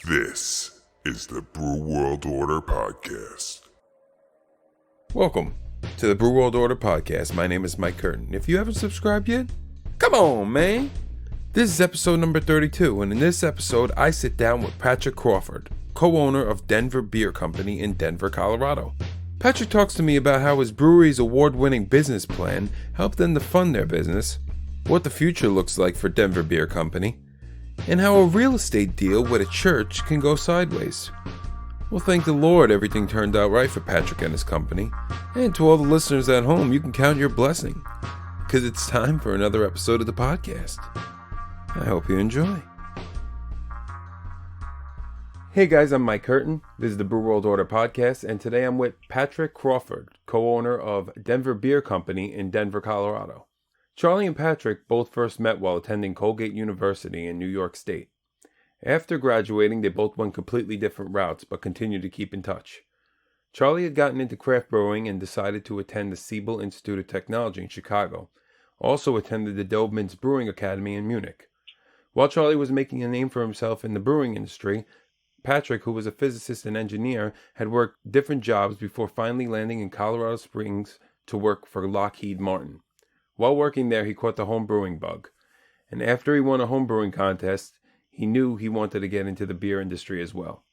This is the Brew World Order Podcast. Welcome to the Brew World Order Podcast. My name is Mike Curtin. If you haven't subscribed yet, come on, man. This is episode number 32, and in this episode, I sit down with Patrick Crawford, co-owner of Denver Beer Company in Denver, Colorado. Patrick talks to me about how his brewery's award-winning business plan helped them to fund their business, what the future looks like for Denver Beer Company, and how a real estate deal with a church can go sideways. Well, thank the Lord everything turned out right for Patrick and his company. And to all the listeners at home, you can count your blessing, because it's time for another episode of the podcast. I hope you enjoy. Hey guys, I'm Mike Curtin. This is the Brew World Order Podcast, and today I'm with Patrick Crawford, co-owner of Denver Beer Company in Denver, Colorado. Charlie and Patrick both first met while attending Colgate University in New York State. After graduating, they both went completely different routes, but continued to keep in touch. Charlie had gotten into craft brewing and decided to attend the Siebel Institute of Technology in Chicago. Also attended the Dobmans Brewing Academy in Munich. While Charlie was making a name for himself in the brewing industry, Patrick, who was a physicist and engineer, had worked different jobs before finally landing in Colorado Springs to work for Lockheed Martin. While working there, he caught the home brewing bug. And after he won a home brewing contest, he knew he wanted to get into the beer industry as well.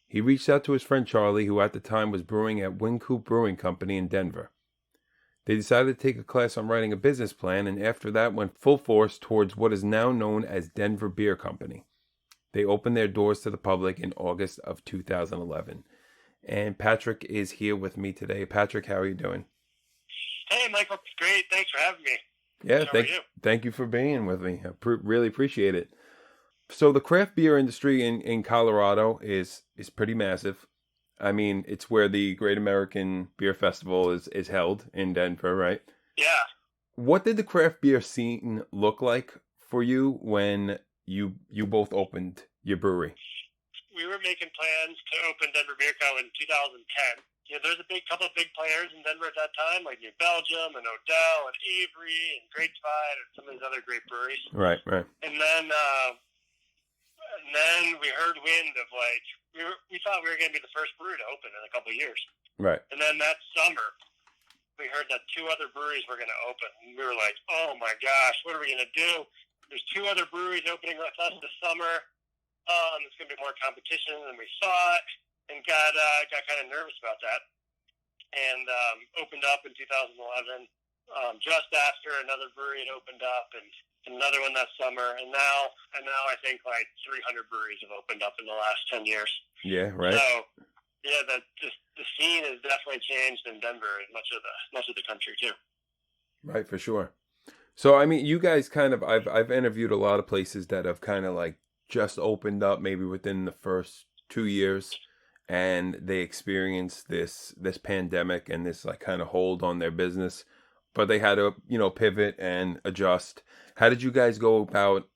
He reached out to his friend Charlie, who at the time was brewing at Wynkoop Brewing Company in Denver. They decided to take a class on writing a business plan, and after that went full force towards what is now known as Denver Beer Company. They opened their doors to the public in August of 2011. And Patrick is here with me today. Patrick, how are you doing? Hey, Michael. Great. Thanks for having me. Yeah, thank you for being with me. I really appreciate it. So the craft beer industry in Colorado is pretty massive. I mean, it's where the Great American Beer Festival is held in Denver, right? Yeah. What did the craft beer scene look like for you when you both opened your brewery? We were making plans to open Denver Beer Co. in 2010. There's a couple of big players in Denver at that time, like New Belgium and Odell and Avery and Great Divide and some of these other great breweries. Right. And then we heard wind of we thought we were going to be the first brewery to open in a couple of years. Right. And then that summer, we heard that two other breweries were going to open. And we were like, oh my gosh, what are we going to do? There's two other breweries opening with us this summer. There's going to be more competition than we thought. And got kind of nervous about that, and opened up in 2011, just after another brewery had opened up, and another one that summer, and now I think like 300 breweries have opened up in the last 10 years. Yeah, right. So yeah, the scene has definitely changed in Denver and much of the country too. Right, for sure. So I mean, you guys kind of I've interviewed a lot of places that have kind of like just opened up maybe within the first 2 years. And they experienced this pandemic and this like kind of hold on their business, but they had to pivot and adjust. How did you guys go about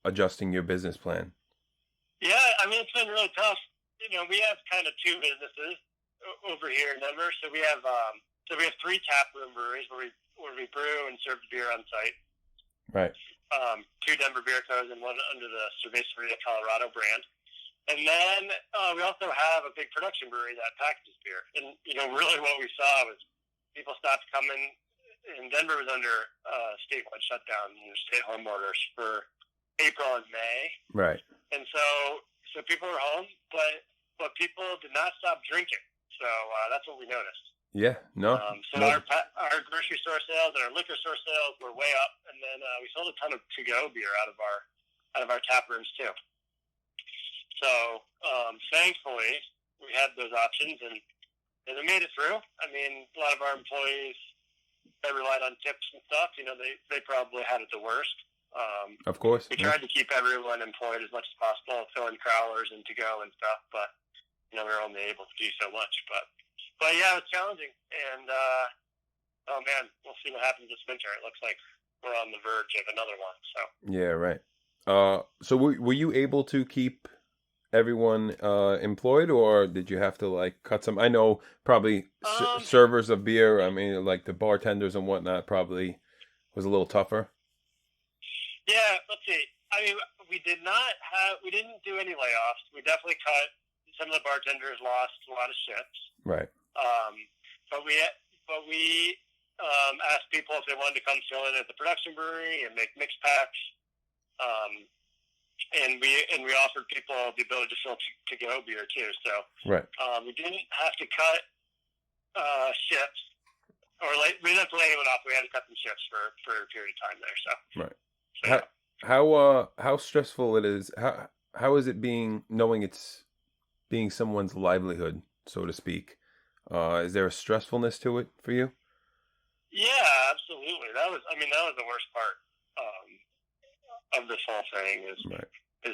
adjusting your business plan? Yeah, I mean it's been really tough. We have kind of two businesses over here in Denver. So we have three tap room breweries where we brew and serve beer on site. Right. Two Denver Beer Co's and one under the Cerveceria Colorado brand. And then we also have a big production brewery that packages beer. And, really what we saw was people stopped coming. And Denver was under statewide shutdown and stay-at-home orders for April and May. Right. And so people were home, but people did not stop drinking. So that's what we noticed. Yeah, no. Our grocery store sales and our liquor store sales were way up. And then we sold a ton of to-go beer out of our tap rooms, too. So, thankfully, we had those options, and they made it through. I mean, a lot of our employees, they relied on tips and stuff. They probably had it the worst. Of course. We tried to keep everyone employed as much as possible, filling crowlers and to-go and stuff, but, we were only able to do so much. But yeah, it was challenging, and, oh, man, we'll see what happens this winter. It looks like we're on the verge of another one, so. Yeah, right. So were you able to keep everyone employed, or did you have to like cut some? I know probably servers of beer, I mean like the bartenders and whatnot, probably was a little tougher. Yeah, let's see. I mean, we didn't do any layoffs. We definitely cut. Some of the bartenders lost a lot of shifts. Right. But we asked people if they wanted to come fill in at the production brewery and make mix packs. And we offered people the ability to fill to-go beer too. So right. We didn't have to cut shifts, or we didn't have to lay anyone off. We had to cut some shifts for a period of time there. So right. So, How stressful it is? How is it knowing it's being someone's livelihood, so to speak? Is there a stressfulness to it for you? Yeah, absolutely. That was the worst part of this whole thing is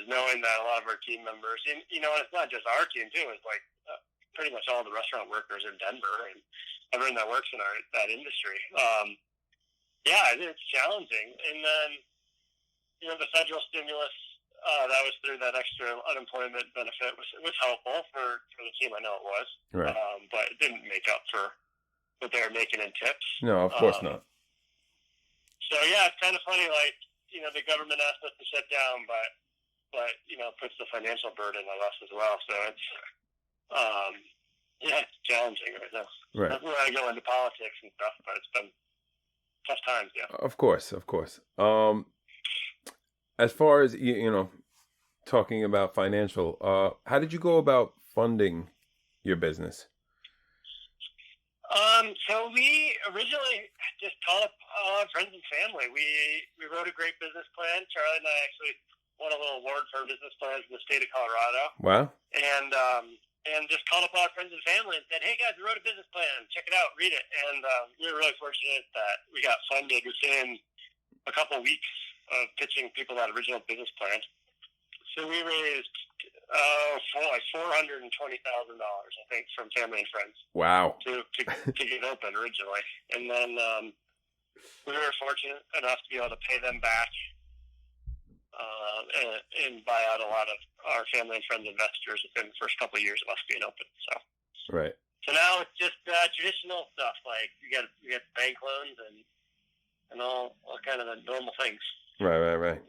knowing that a lot of our team members, and it's not just our team too. It's like pretty much all the restaurant workers in Denver and everyone that works in that industry. Yeah, it's challenging. And then the federal stimulus that was through that extra unemployment benefit was helpful for the team. I know it was, right. But it didn't make up for what they were making in tips. No, of course not. So yeah, it's kind of funny. Like the government asked us to shut down, but puts the financial burden on us as well. So it's it's challenging right now. Right. That's where I go into politics and stuff, but it's been tough times. Yeah. Of course. As far as talking about financial, how did you go about funding your business? So we originally just called up friends and family. We wrote a great business plan. Charlie and I actually won a little award for our business plan from the state of Colorado. Wow. And just called up all our friends and family and said, "Hey guys, we wrote a business plan. Check it out, read it." And we were really fortunate that we got funded within a couple weeks of pitching people that original business plan. So we raised $420,000, I think, from family and friends. Wow. To get open originally, and then we were fortunate enough to be able to pay them back and buy out a lot of our family and friends investors within the first couple of years of us being open. So right. So now it's just traditional stuff like you get bank loans and all kind of the normal things. Right.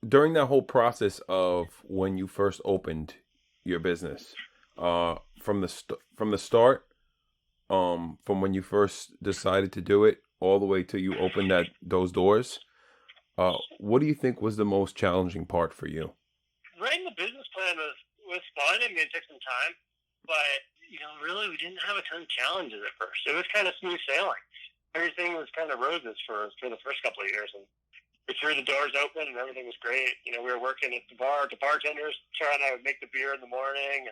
During that whole process of when you first opened your business, from the start, from when you first decided to do it, all the way till you opened those doors, what do you think was the most challenging part for you? Writing the business plan was fun. I mean, it took some time, but really we didn't have a ton of challenges at first. It was kind of smooth sailing. Everything was kind of roses for the first couple of years, and we threw the doors open and everything was great. We were working at the bar, the bartenders. Charlie and I would make the beer in the morning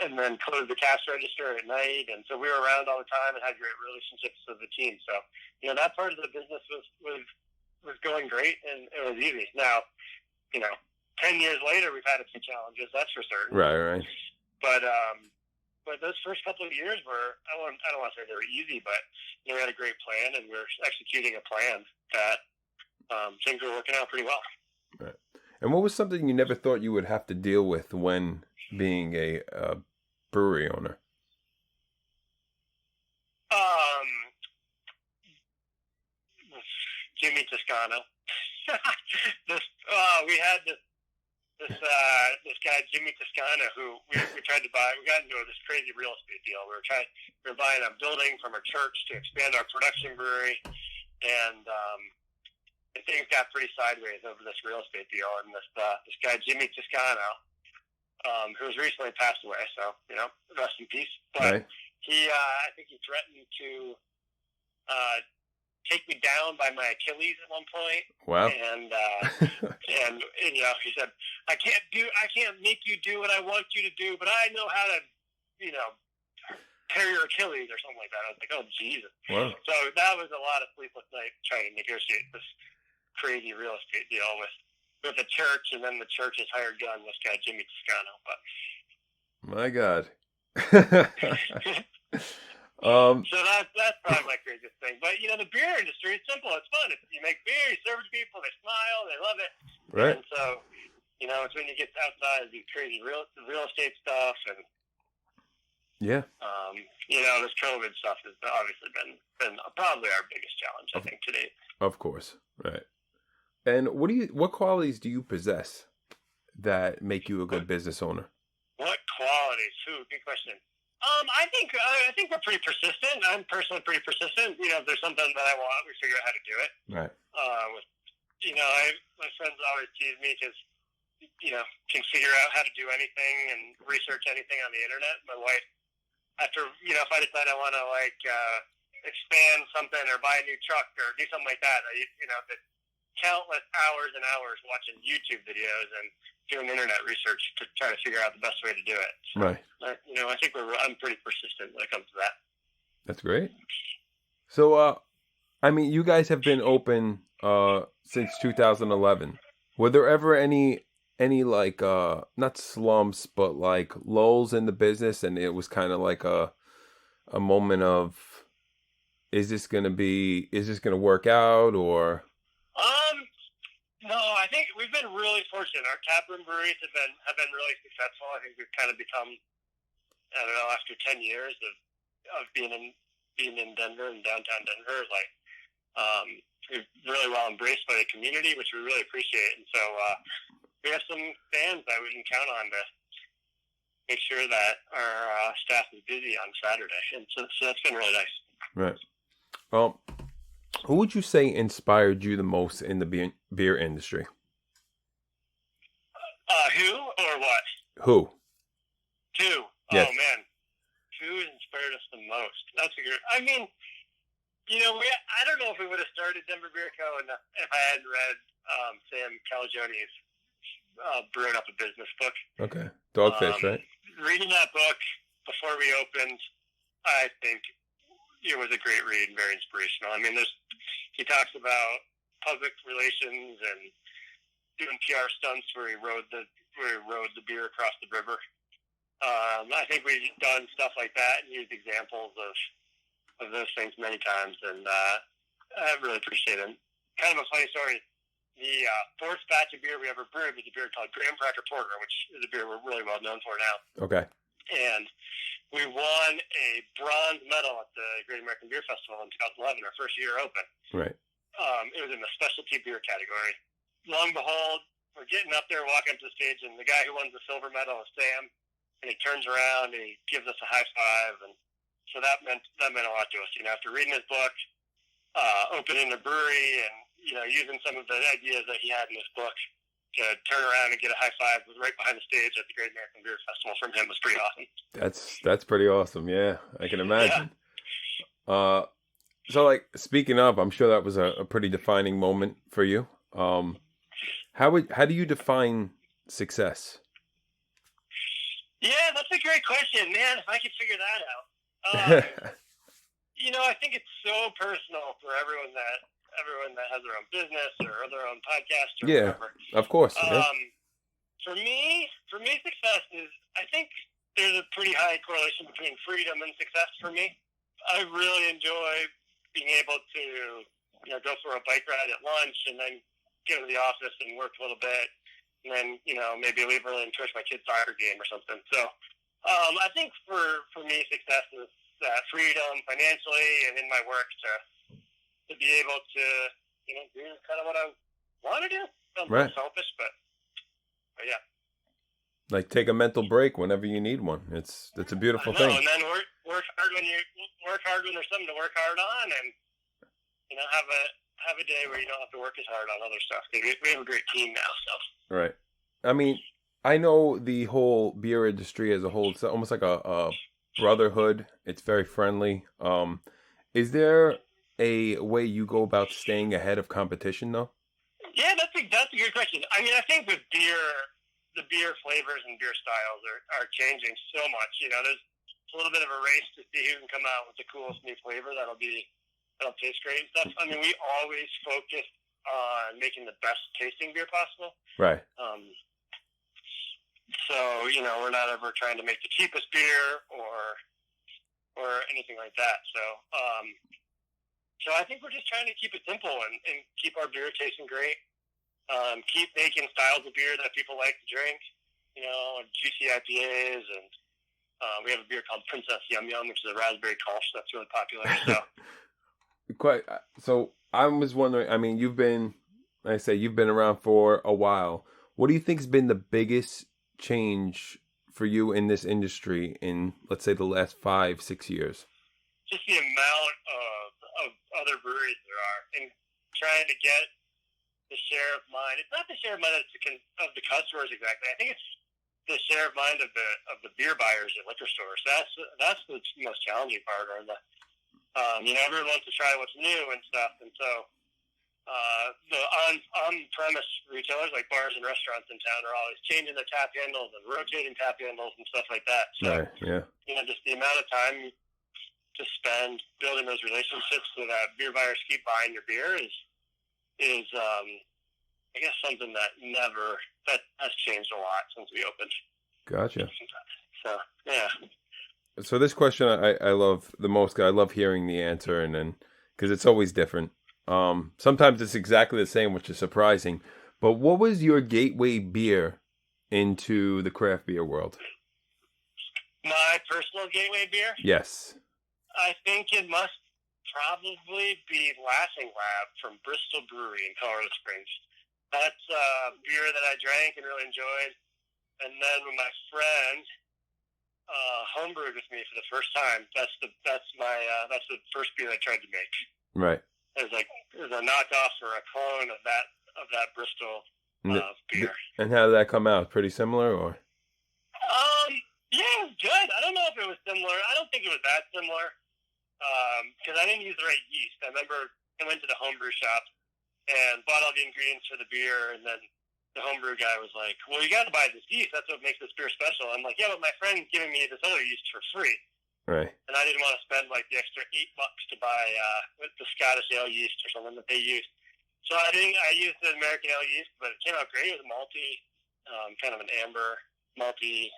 and then close the cash register at night. And so we were around all the time and had great relationships with the team. So, that part of the business was going great and it was easy. Now, 10 years later, we've had a few challenges, that's for certain. Right. But those first couple of years were, I don't want to say they were easy, but we had a great plan and we were executing a plan that things were working out pretty well. Right. And what was something you never thought you would have to deal with when being a brewery owner? Jimmy Toscano. We had this guy Jimmy Toscano who we tried to buy. We got into this crazy real estate deal. We were buying a building from our church to expand our production brewery, and things got pretty sideways over this real estate deal. And this guy Jimmy Toscano, who has recently passed away, so rest in peace. But right. I think he threatened to take me down by my Achilles at one point. Wow. And he said, I can't make you do what I want you to do, but I know how to, tear your Achilles or something like that. I was like, oh Jesus. Wow. So that was a lot of sleepless nights trying to negotiate this crazy real estate deal with the church, and then the church's hired gun, this guy Jimmy Toscano. But my God. So that's probably my craziest thing. But the beer industry is simple. It's fun. You make beer, you serve it to people, they smile, they love it. Right. And so, it's when you get outside of these crazy real estate stuff and this COVID stuff has obviously been probably our biggest challenge, I think, to date. Of course, right. And what qualities do you possess that make you a good business owner? What qualities? Good question. I think we're pretty persistent. I'm personally pretty persistent. You know, if there's something that I want, we figure out how to do it. Right. My friends always tease me because, can figure out how to do anything and research anything on the internet. My wife, if I decide I want to expand something or buy a new truck or do something like that, the countless hours and hours watching YouTube videos and doing internet research to try to figure out the best way to do it. So, right. I think I'm pretty persistent when it comes to that. That's great. So, you guys have been open since 2011. Were there ever any not slumps, but like lulls in the business, and it was kind of like a moment of, is this gonna work out, or? No, I think we've been really fortunate. Our taproom breweries have been really successful. I think we've kind of become, after 10 years of being in Denver and downtown Denver, we're really well embraced by the community, which we really appreciate. And so we have some fans that we can count on to make sure that our staff is busy on Saturday. And so that's been really nice. Right. Well, who would you say inspired you the most in the beer industry? Who or what? Who? Who? Yes. Oh, man. Who inspired us the most? That's a good... I don't know if we would have started Denver Beer Co. if I hadn't read Sam Calagioni's Brewing Up a Business book. Okay. Dogfish, right? Reading that book before we opened, I think it was a great read and very inspirational. He talks about public relations and doing PR stunts where he rode the beer across the river. I think we've done stuff like that and used examples of those things many times, and I really appreciate it. Kind of a funny story. The fourth batch of beer we ever brewed was a beer called Graham Cracker Porter, which is a beer we're really well known for now. Okay. And we won a bronze medal at the Great American Beer Festival in 2011, our first year open. Right. It was in the specialty beer category. Lo and behold, we're getting up there, walking up to the stage, and the guy who won the silver medal is Sam, and he turns around and he gives us a high five, and so that meant a lot to us. After reading his book, opening the brewery, and using some of the ideas that he had in his book to turn around and get a high five right behind the stage at the Great American Beer Festival from him was pretty awesome. That's pretty awesome. Yeah, I can imagine. Yeah. So speaking of, I'm sure that was a pretty defining moment for you. How do you define success? Yeah, that's a great question, man. If I could figure that out. I think it's so personal for everyone that has their own business or their own podcast or whatever. Of course. For me, success is, I think there's a pretty high correlation between freedom and success for me. I really enjoy being able to, go for a bike ride at lunch and then go to the office and work a little bit and then, maybe leave early and coach my kid's soccer game or something. So I think for me, success is freedom financially and in my work to be able to, do kind of what I want to do. I'm right. Selfish, but yeah. Take a mental break whenever you need one. It's a beautiful thing. And then work hard when there's something to work hard on, and have a day where you don't have to work as hard on other stuff. We have a great team now, so. Right. I know the whole beer industry as a whole. It's almost like a brotherhood. It's very friendly. Is there a way you go about staying ahead of competition, though? Yeah, that's a good question. I think with beer, the beer flavors and beer styles are changing so much. There's a little bit of a race to see who can come out with the coolest new flavor that'll taste great and stuff. We always focus on making the best tasting beer possible. Right. So, we're not ever trying to make the cheapest beer or anything like that. So I think we're just trying to keep it simple and keep our beer tasting great. Keep making styles of beer that people like to drink, juicy IPAs, and we have a beer called Princess Yum Yum, which is a raspberry kolsch that's really popular. So, so I was wondering. You've been like I say, you've been around for a while. What do you think has been the biggest change for you in this industry in, let's say, the last 5-6 years? Just the amount of other breweries there are, and trying to get the share of mind. It's not the share of mind of the customers exactly. I think it's the share of mind of the beer buyers at liquor stores. That's the most challenging part. Or everyone wants to try what's new and stuff, and so the on-premise retailers like bars and restaurants in town are always changing their tap handles and rotating tap handles and stuff like that. So, right, yeah. Just the amount of time to spend building those relationships so that beer buyers keep buying your beer is I guess something that has changed a lot since we opened. Gotcha. So, yeah. So this question I love the most. I love hearing the answer, and then because it's always different. Sometimes it's exactly the same, which is surprising. But what was your gateway beer into the craft beer world? My personal gateway beer? Yes. I think it must probably be Laughing Lab from Bristol Brewery in Colorado Springs. That's a beer that I drank and really enjoyed. And then when my friend homebrewed with me for the first time, that's the first beer I tried to make. Right. It was a knockoff or a clone of that Bristol beer. And how did that come out? Pretty similar, or? Yeah, it was good. I don't know if it was similar. I don't think it was that similar. Because I didn't use the right yeast. I remember I went to the homebrew shop and bought all the ingredients for the beer, and then the homebrew guy was like, "Well, you got to buy this yeast. That's what makes this beer special." I'm like, "Yeah, but my friend's giving me this other yeast for free." Right. And I didn't want to spend like the extra $8 to buy the Scottish ale yeast or something that they used. So I used the American ale yeast, but it came out great. It was malty, kind of an amber malty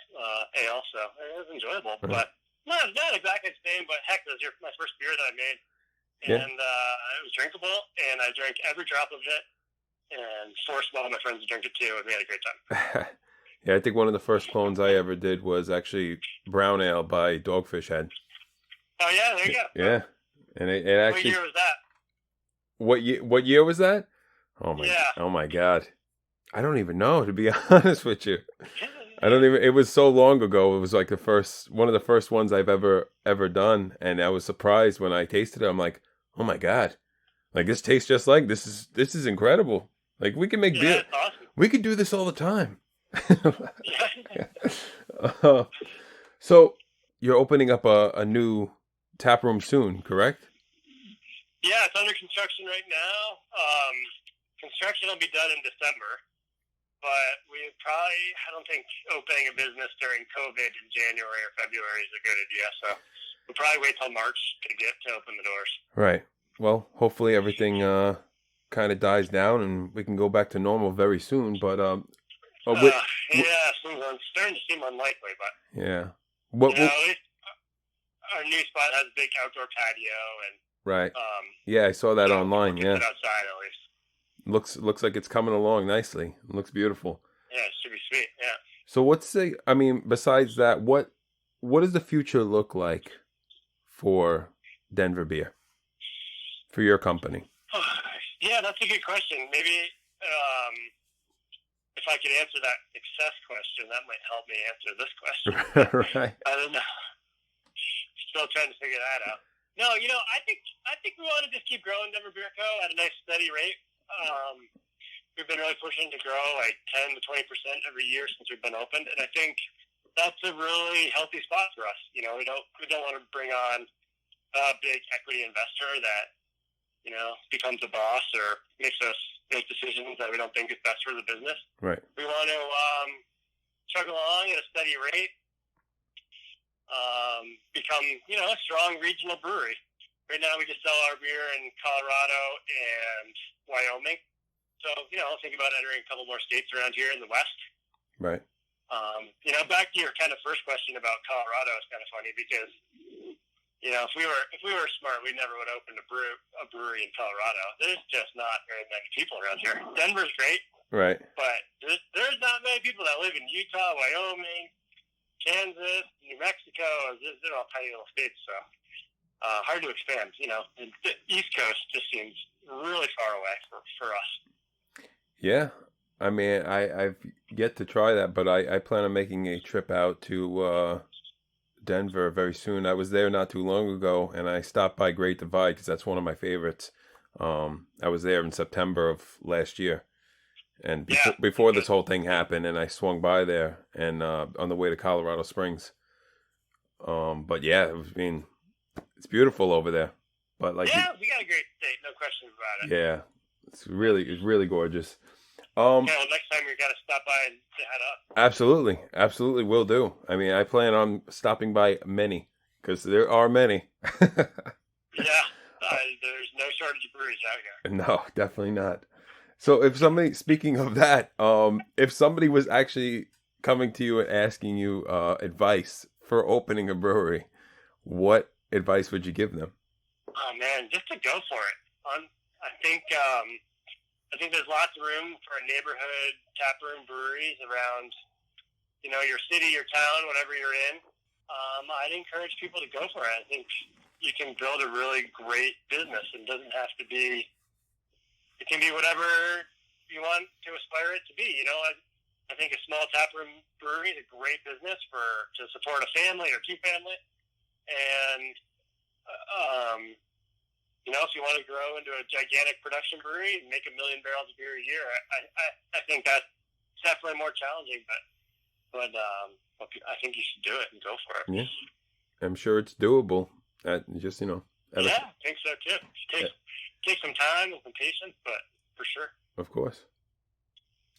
ale, so it was enjoyable. Right. But not exactly the same, but heck, it was my first beer that I made. And it was drinkable, and I drank every drop of it and forced all my friends to drink it too, and we had a great time. Yeah, I think one of the first clones I ever did was actually Brown Ale by Dogfish Head. Oh, yeah, there you go. Yeah. And it actually... What year was that? What year was that? Oh my God. I don't even know, to be honest with you. It was so long ago. It was like one of the first ones I've ever done. And I was surprised when I tasted it. I'm like, oh my God. Like, this tastes just like, this is incredible. Like, we can make beer. Awesome. We could do this all the time. So you're opening up a new tap room soon, correct? Yeah, it's under construction right now. Construction will be done in December. But I don't think opening a business during COVID in January or February is a good idea. So we'll probably wait till March to open the doors. Right. Well, hopefully everything kind of dies down and we can go back to normal very soon. But it's starting to seem unlikely. But yeah, at least our new spot has a big outdoor patio and right. Yeah, I saw that online. We'll get it outside at least. Looks like it's coming along nicely. It looks beautiful. Yeah, it should be sweet. Yeah. So besides that, what does the future look like for Denver Beer, for your company? Yeah, that's a good question. Maybe if I could answer that success question, that might help me answer this question. Right. I don't know. Still trying to figure that out. No, I think we want to just keep growing Denver Beer Co. at a nice steady rate. We've been really pushing to grow like 10 to 20% every year since we've been opened, and I think that's a really healthy spot for us. We don't want to bring on a big equity investor that becomes a boss or makes us make decisions that we don't think is best for the business. Right. We want to chug along at a steady rate, become a strong regional brewery. Right now, we just sell our beer in Colorado and Wyoming. So, think about entering a couple more states around here in the West. Right. Back to your kind of first question about Colorado is kind of funny because, if we were smart, we never would open a brewery in Colorado. There's just not very many people around here. Denver's great. Right. But there's not many people that live in Utah, Wyoming, Kansas, New Mexico. They're all tiny little states, so hard to expand. The East Coast just seems really far away for us. Yeah. I mean, I've yet to try that, but I plan on making a trip out to Denver very soon. I was there not too long ago, and I stopped by Great Divide because that's one of my favorites. I was there in September of last year, and Yeah. before this whole thing happened, and I swung by there and on the way to Colorado Springs. But yeah, I mean, it's beautiful over there. But like, Yeah, we got a great state, no question about it. yeah, it's really gorgeous. Next time you got to stop by and say hi to us. Absolutely will do. I mean, I plan on stopping by many because there are many. Yeah, there's no shortage of breweries out here. No, definitely not. So if somebody, speaking of that, if somebody was actually coming to you and asking you advice for opening a brewery, what advice would you give them? Oh man, just to go for it. I think there's lots of room for neighborhood taproom breweries around, your city, your town, whatever you're in. I'd encourage people to go for it. I think you can build a really great business. It doesn't have to be. It can be whatever you want to aspire it to be. I think a small taproom brewery is a great business to support a family or two families, and if you want to grow into a gigantic production brewery and make 1 million barrels of beer a year, I think that's definitely more challenging, but I think you should do it and go for it. Yeah, I'm sure it's doable. I think so too. Take some time and some patience, but for sure. Of course.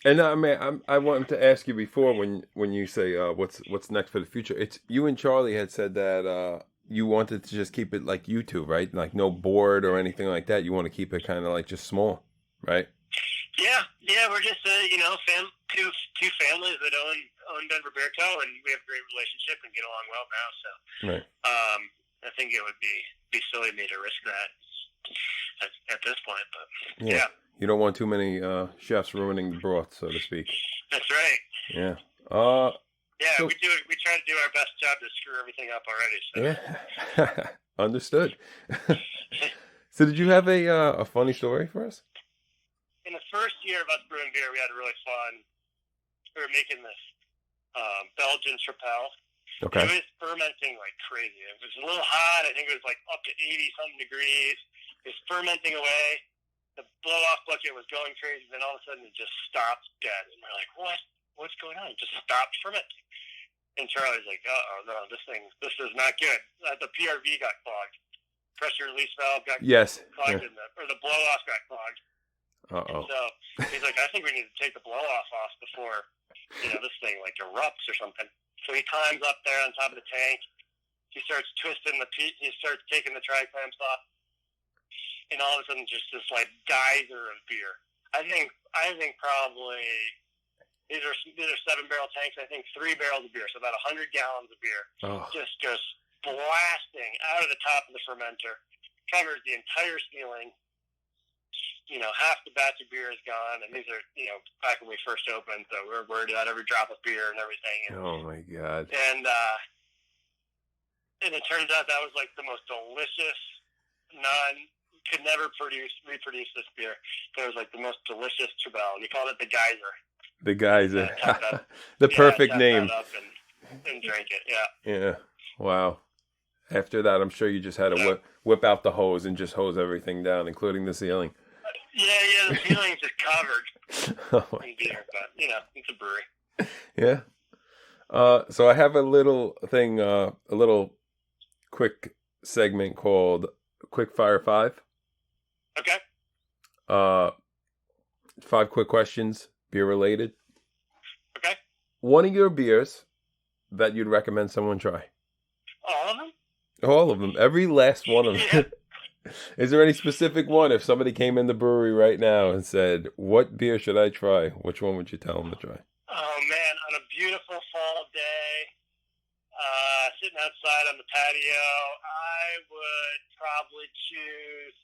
And I mean, I wanted to ask you before when you say what's next for the future. It's you and Charlie had said that you wanted to just keep it like YouTube, right? Like no board or anything like that. You want to keep it kind of like just small, right? Yeah. We're just two families that own Denver Beer Co. and we have a great relationship and get along well now. So, right. I think it would be silly of me to risk that at this point. But yeah. You don't want too many chefs ruining the broth, so to speak. That's right. Yeah. So, we try to do our best job to screw everything up already. So. Yeah. Understood. So did you have a funny story for us? In the first year of us brewing beer, we had a really fun. We were making this Belgian Tripel. Okay. It was fermenting like crazy. It was a little hot. I think it was like up to 80-something degrees. It was fermenting away. The blow-off bucket was going crazy. Then all of a sudden, it just stopped dead. And we're like, what? What's going on? It just stopped fermenting. And Charlie's like, no, this is not good. The PRV got clogged. Pressure release valve got clogged, or the blow-off got clogged. Uh-oh. So he's like, I think we need to take the blow-off off before, this thing like erupts or something. So he climbs up there on top of the tank. He starts twisting he starts taking the tri-clamps off. And all of a sudden, just this like geyser of beer. I think probably these are 7-barrel tanks. I think 3 barrels of beer, so about 100 gallons of beer, just blasting out of the top of the fermenter, covers the entire ceiling. Half the batch of beer is gone, and these are back when we first opened, so we were worried about every drop of beer and everything. And, oh my God! And it turns out that was like the most delicious could never reproduce this beer. It was like the most delicious Tripel. We called it the Geyser. The Geyser. The perfect name. Up and drank it. Yeah. Yeah. Wow. After that, I'm sure you just had to whip out the hose and just hose everything down, including the ceiling. Yeah. The ceiling's just covered in beer, but it's a brewery. Yeah. So I have a little thing, a little quick segment called Quick Fire 5. Okay. 5 quick questions, beer related. Okay. One of your beers that you'd recommend someone try? All of them? All of them. Every last one of them. Yeah. Is there any specific one? If somebody came in the brewery right now and said, what beer should I try? Which one would you tell them to try? Oh, man. On a beautiful fall day, sitting outside on the patio, I would probably choose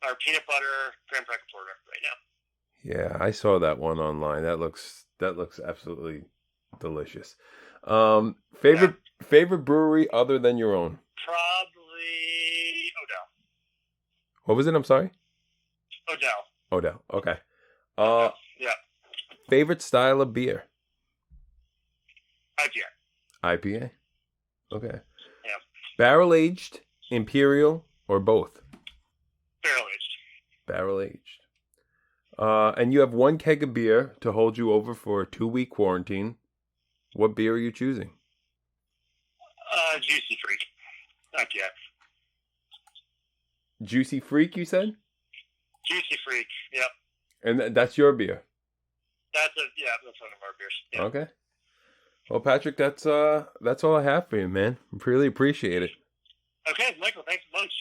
our peanut butter Graham Cracker Porter right now. Yeah, I saw that one online. That looks absolutely delicious. Favorite brewery other than your own? Probably Odell. What was it? I'm sorry? Odell. Odell. Okay. Yeah. Favorite style of beer? IPA. Okay. Yeah. Barrel aged, imperial, or both? Barrel aged. Barrel aged. And you have one keg of beer to hold you over for a 2-week quarantine. What beer are you choosing? Juicy Freak. IPA. Juicy Freak, you said? Juicy Freak. Yep. And that's your beer? That's one of our beers. Yeah. Okay. Well, Patrick, that's all I have for you, man. Really appreciate it. Okay, Michael, thanks a bunch.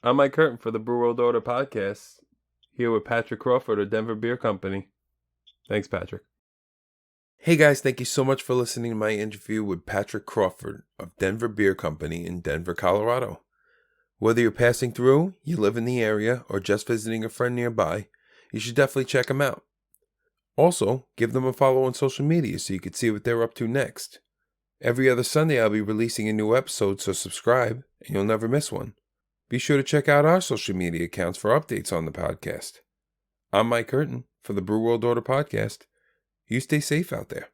I'm Mike Curtin for the Brew World Order podcast, here with Patrick Crawford of Denver Beer Company. Thanks, Patrick. Hey guys, thank you so much for listening to my interview with Patrick Crawford of Denver Beer Company in Denver, Colorado. Whether you're passing through, you live in the area, or just visiting a friend nearby, you should definitely check them out. Also, give them a follow on social media so you can see what they're up to next. Every other Sunday I'll be releasing a new episode, so subscribe and you'll never miss one. Be sure to check out our social media accounts for updates on the podcast. I'm Mike Curtin for the Brew World Order podcast. You stay safe out there.